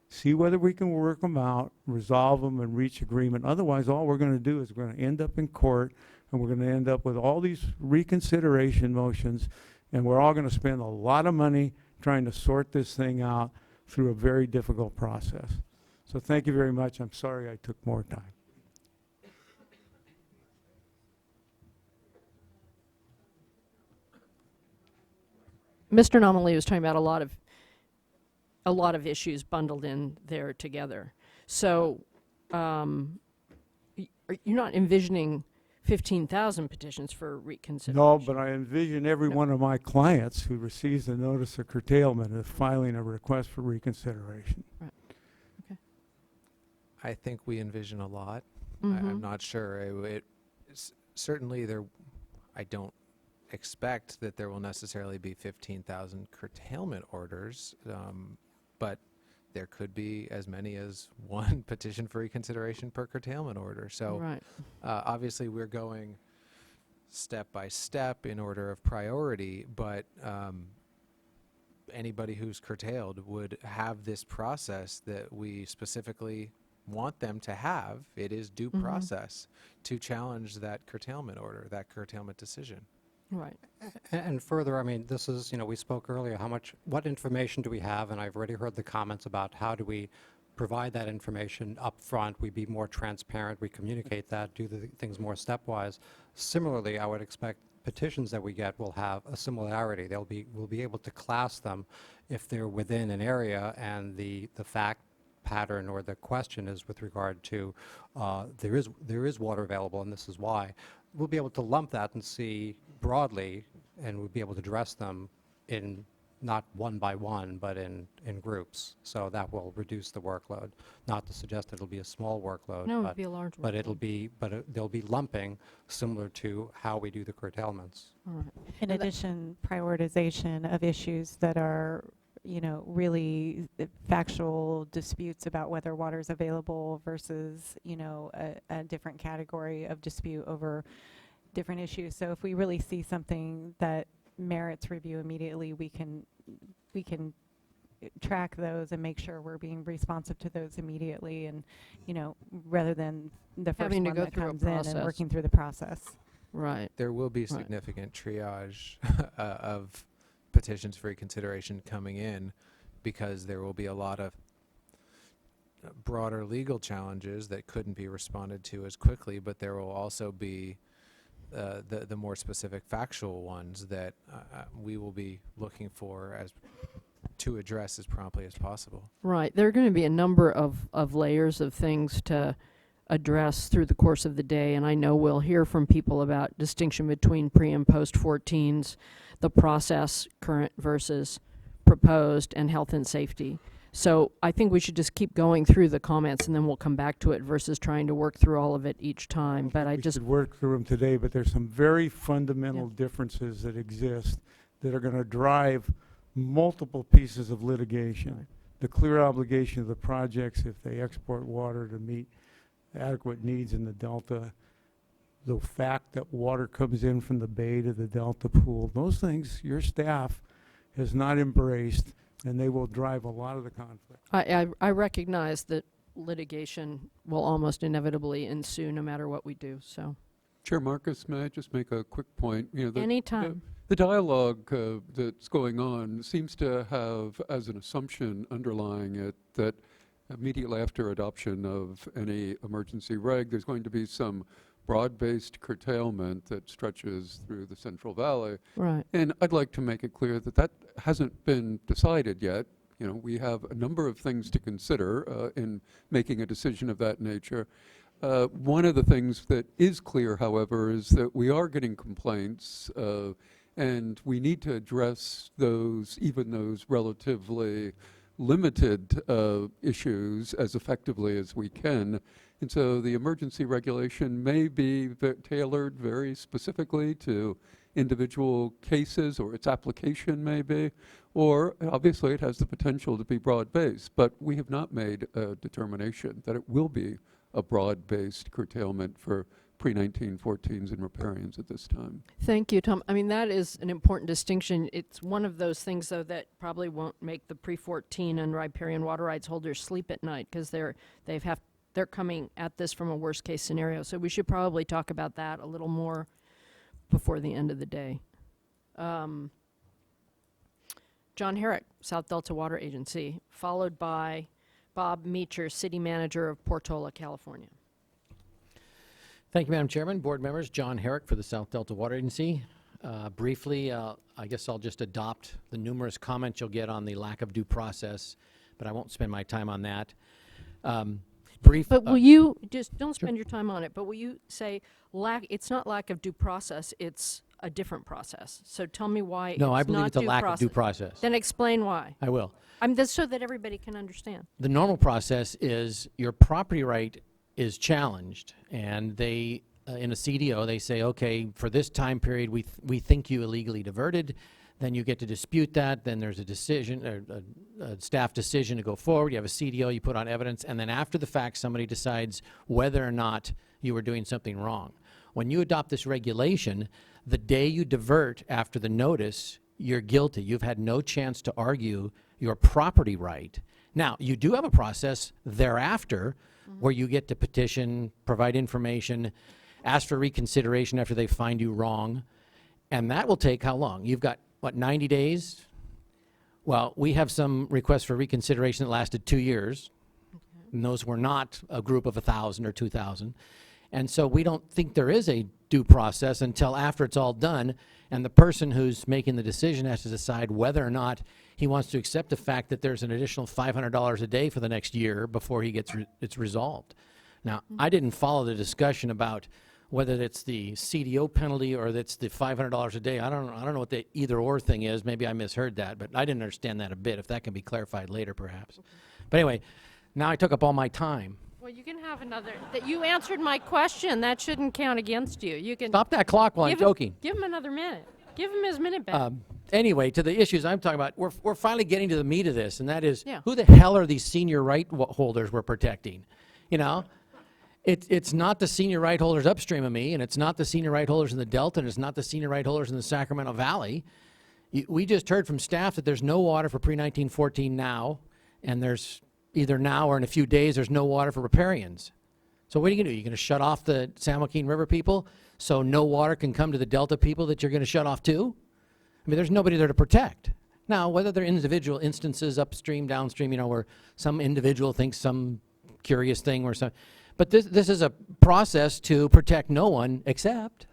see whether we can work them out, resolve them, and reach agreement. Otherwise, all we're going to do is we're going to end up in court, and we're going to end up with all these reconsideration motions, and we're all going to spend a lot of money trying to sort this thing out through a very difficult process. So thank you very much. I'm sorry I took more time. Mr. Nominally was talking about a lot of issues bundled in there together. So you're not envisioning 15,000 petitions for reconsideration? No, but I envision every one of my clients who receives a notice of curtailment is filing a request for reconsideration. Right. Okay. I think we envision a lot. Mm-hmm. I'm not sure. Certainly I don't expect that there will necessarily be 15,000 curtailment orders, but there could be as many as one petition for reconsideration per curtailment order. So Right. Obviously we're going step by step in order of priority, but anybody who's curtailed would have this process that we specifically want them to have. It is due Mhm. process to challenge that curtailment order, that curtailment decision. Right. And further, I mean, this is, we spoke earlier, what information do we have? And I've already heard the comments about how do we provide that information up front. We be more transparent, we communicate that, do the things more stepwise. Similarly, I would expect petitions that we get will have a similarity. We'll be able to class them if they're within an area and the fact pattern or the question is with regard to there is water available and this is why. We'll be able to lump that and see broadly, and we'll be able to address them in not one by one, but in groups. So that will reduce the workload. Not to suggest it'll be a small workload, No, but it'd be a large but workload. there'll be lumping similar to how we do the curtailments. All right. In And addition, prioritization of issues that are, really factual disputes about whether water is available versus, a different category of dispute over different issues. So if we really see something that merits review immediately, we can track those and make sure we're being responsive to those immediately, and rather than the first Having to one go that through a comes in process. and working through the process. Right. There will be Right. significant triage of petitions for reconsideration coming in, because there will be a lot of broader legal challenges that couldn't be responded to as quickly, but there will also be the more specific factual ones that we will be looking for to address as promptly as possible. Right. There are going to be a number of layers of things to address through the course of the day, and I know we'll hear from people about distinction between pre and post 14s, the process, current versus proposed, and health and safety. So I think we should just keep going through the comments, and then we'll come back to it versus trying to work through all of it each time. But I We just could work through them today, but there's some very fundamental differences that exist that are going to drive multiple pieces of litigation. Right. The clear obligation of the projects if they export water to meet adequate needs in the delta, the fact that water comes in from the bay to the delta pool, those things your staff has not embraced, and they will drive a lot of the conflict. I recognize that litigation will almost inevitably ensue no matter what we do. So Chair Marcus, may I just make a quick point? You know, Anytime. The dialogue that's going on seems to have, as an assumption underlying it, that immediately after adoption of any emergency reg, there's going to be some broad-based curtailment that stretches through the Central Valley. Right. And I'd like to make it clear that that hasn't been decided yet. You know, we have a number of things to consider in making a decision of that nature. One of the things that is clear, however, is that we are getting complaints, and we need to address those, even those relatively limited issues, as effectively as we can. And so the emergency regulation may be tailored very specifically to individual cases, or its application may be, or obviously it has the potential to be broad-based, but we have not made a determination that it will be a broad-based curtailment for pre-1914s and riparians at this time. Thank you, Tom. I mean, that is an important distinction. It's one of those things, though, that probably won't make the pre-14 and riparian water rights holders sleep at night, because they're coming at this from a worst-case scenario. So we should probably talk about that a little more before the end of the day. John Herrick, South Delta Water Agency, followed by Bob Meacher, City Manager of Portola, California. Thank you, Madam Chairman, board members. John Herrick for the South Delta Water Agency. Briefly, I guess I'll just adopt the numerous comments you'll get on the lack of due process, but I won't spend my time on that. But will you, just don't spend your time on it, but will you say it's not lack of due process, it's a different process? So tell me why No, I it's believe not it's a lack of due process. Then explain why. I will. That's so that everybody can understand. The normal process is your property right is challenged, and they, in a CDO, they say, okay, for this time period, we think you illegally diverted. Then you get to dispute that. Then there's a decision, a staff decision to go forward. You have a CDO, you put on evidence, and then after the fact, somebody decides whether or not you were doing something wrong. When you adopt this regulation, the day you divert after the notice, you're guilty. You've had no chance to argue your property right. Now, you do have a process thereafter where you get to petition, provide information, ask for reconsideration after they find you wrong, and that will take how long? You've got, what, 90 days? Well, we have some requests for reconsideration that lasted 2 years, and those were not a group of 1,000 or 2,000. And so we don't think there is a due process until after it's all done, and the person who's making the decision has to decide whether or not he wants to accept the fact that there's an additional $500 a day for the next year before he gets it's resolved. Now, I didn't follow the discussion about whether it's the CDO penalty or that's the $500 a day. I don't know what the either or thing is. Maybe I misheard that, but I didn't understand that a bit. If that can be clarified later, perhaps. But anyway, now I took up all my time. Well, you can have another. You answered my question. That shouldn't count against you. You can Stop that clock while I'm joking. Give him another minute. Give him his minute back. Anyway, to the issues I'm talking about, we're finally getting to the meat of this, and that is, Yeah. who the hell are these senior right holders we're protecting? You know, it's not the senior right holders upstream of me, and it's not the senior right holders in the Delta, and it's not the senior right holders in the Sacramento Valley. We just heard from staff that there's no water for pre-1914 now, and there's either now or in a few days there's no water for riparians. So what are you going to do? You're going to shut off the San Joaquin River people so no water can come to the Delta people that you're going to shut off too? I mean, there's nobody there to protect. Now, whether they're individual instances upstream, downstream, you know, where some individual thinks some curious thing or some, but this is a process to protect no one except,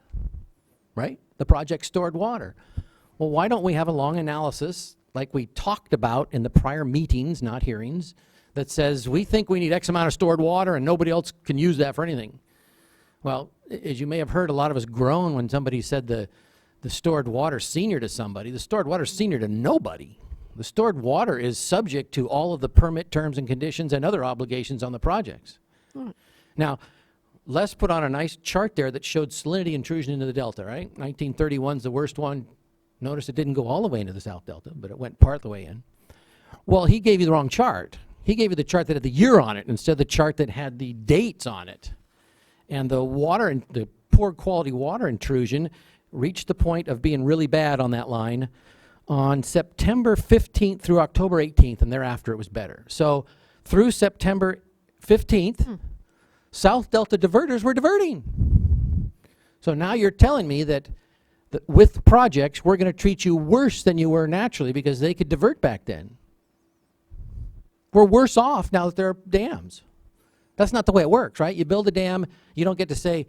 right, the project stored water. Well, why don't we have a long analysis like we talked about in the prior meetings, not hearings, that says we think we need X amount of stored water and nobody else can use that for anything? Well, as you may have heard, a lot of us groan when somebody said the stored water senior to somebody. The stored water senior to nobody. The stored water is subject to all of the permit terms and conditions and other obligations on the projects. Now, Les put on a nice chart there that showed salinity intrusion into the Delta, right? 1931's the worst one. Notice it didn't go all the way into the South Delta, but it went part of the way in. Well, he gave you the wrong chart. He gave you the chart that had the year on it instead of the chart that had the dates on it. And the water, the poor quality water intrusion reached the point of being really bad on that line on September 15th through October 18th, and thereafter it was better. So through September 15th, South Delta diverters were diverting. So now you're telling me that with projects, we're going to treat you worse than you were naturally because they could divert back then. We're worse off now that there are dams. That's not the way it works, right? You build a dam, you don't get to say,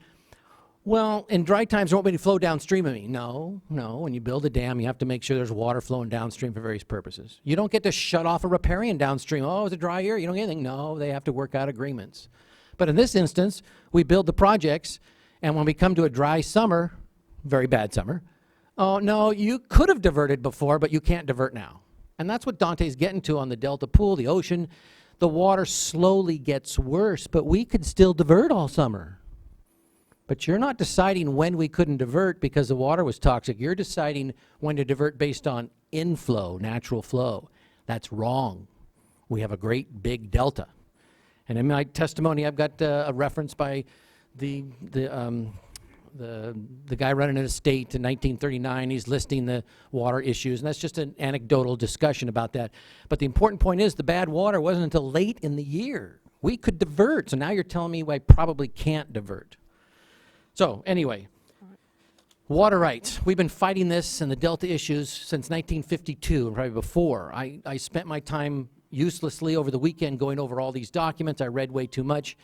well, in dry times, I want me to flow downstream of me. No, no. When you build a dam, you have to make sure there's water flowing downstream for various purposes. You don't get to shut off a riparian downstream. Oh, it's a dry year. You don't get anything. No, they have to work out agreements. But in this instance, we build the projects, and when we come to a dry summer, very bad summer, oh, no, you could have diverted before, but you can't divert now. And that's what Dante's getting to on the Delta Pool, the ocean. The water slowly gets worse, but we could still divert all summer. But you're not deciding when we couldn't divert because the water was toxic. You're deciding when to divert based on inflow, natural flow. That's wrong. We have a great big delta. And in my testimony, I've got a reference by the guy running an estate in 1939. He's listing the water issues, and that's just an anecdotal discussion about that. But the important point is the bad water wasn't until late in the year. We could divert, so now you're telling me I probably can't divert. So anyway, water rights. We've been fighting this and the Delta issues since 1952 and probably before. I spent my time uselessly over the weekend going over all these documents. I read way too much.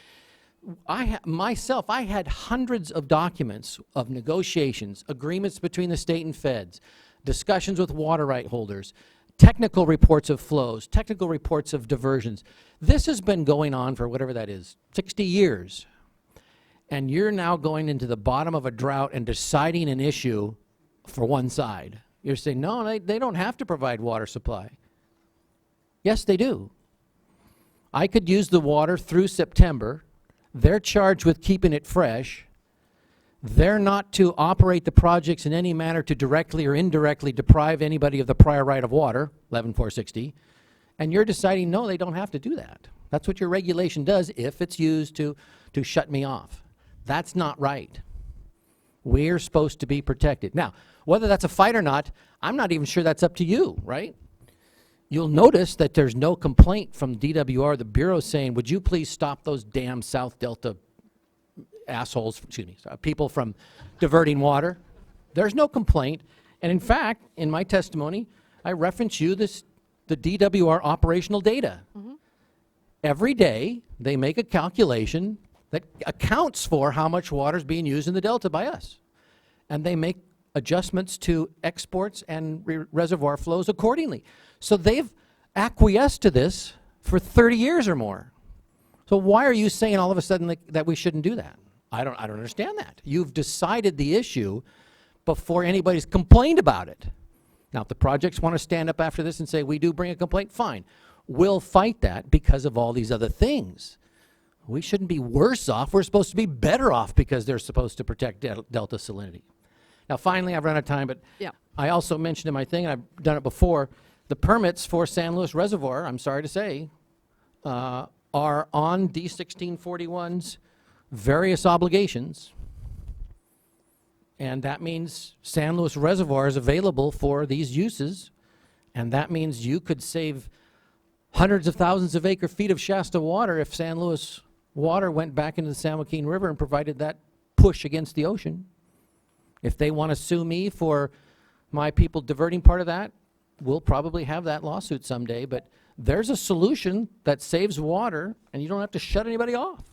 I had hundreds of documents of negotiations, agreements between the state and feds, discussions with water right holders, technical reports of flows, technical reports of diversions. This has been going on for whatever that is, 60 years. And you're now going into the bottom of a drought and deciding an issue for one side. You're saying, no, they don't have to provide water supply. Yes, they do. I could use the water through September. They're charged with keeping it fresh. They're not to operate the projects in any manner to directly or indirectly deprive anybody of the prior right of water, 11460. And you're deciding, no, they don't have to do that. That's what your regulation does if it's used to shut me off. That's not right. We're supposed to be protected. Now, whether that's a fight or not, I'm not even sure that's up to you, right? You'll notice that there's no complaint from DWR, the Bureau, saying, would you please stop those damn South Delta assholes, people from diverting water. There's no complaint. And in fact, in my testimony, I reference you the DWR operational data. Mm-hmm. Every day, they make a calculation that accounts for how much water is being used in the Delta by us. And they make adjustments to exports and reservoir flows accordingly. So they've acquiesced to this for 30 years or more. So why are you saying all of a sudden that we shouldn't do that? I don't understand that. You've decided the issue before anybody's complained about it. Now, if the projects want to stand up after this and say, we do bring a complaint, fine. We'll fight that because of all these other things. We shouldn't be worse off. We're supposed to be better off because they're supposed to protect delta salinity. Now, finally, I've run out of time, but yeah. I also mentioned in my thing, and I've done it before, the permits for San Luis Reservoir, I'm sorry to say, are on D1641's various obligations. And that means San Luis Reservoir is available for these uses. And that means you could save hundreds of thousands of acre feet of Shasta water if San Luis water went back into the San Joaquin River and provided that push against the ocean. If they want to sue me for my people diverting part of that, we'll probably have that lawsuit someday. But there's a solution that saves water, and you don't have to shut anybody off.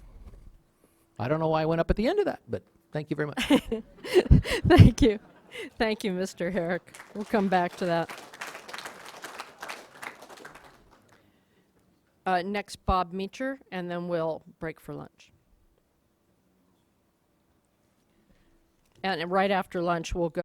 I don't know why I went up at the end of that, but thank you very much. Thank you. Thank you, Mr. Herrick. We'll come back to that. Next, Bob Meacher, and then we'll break for lunch. And right after lunch, we'll go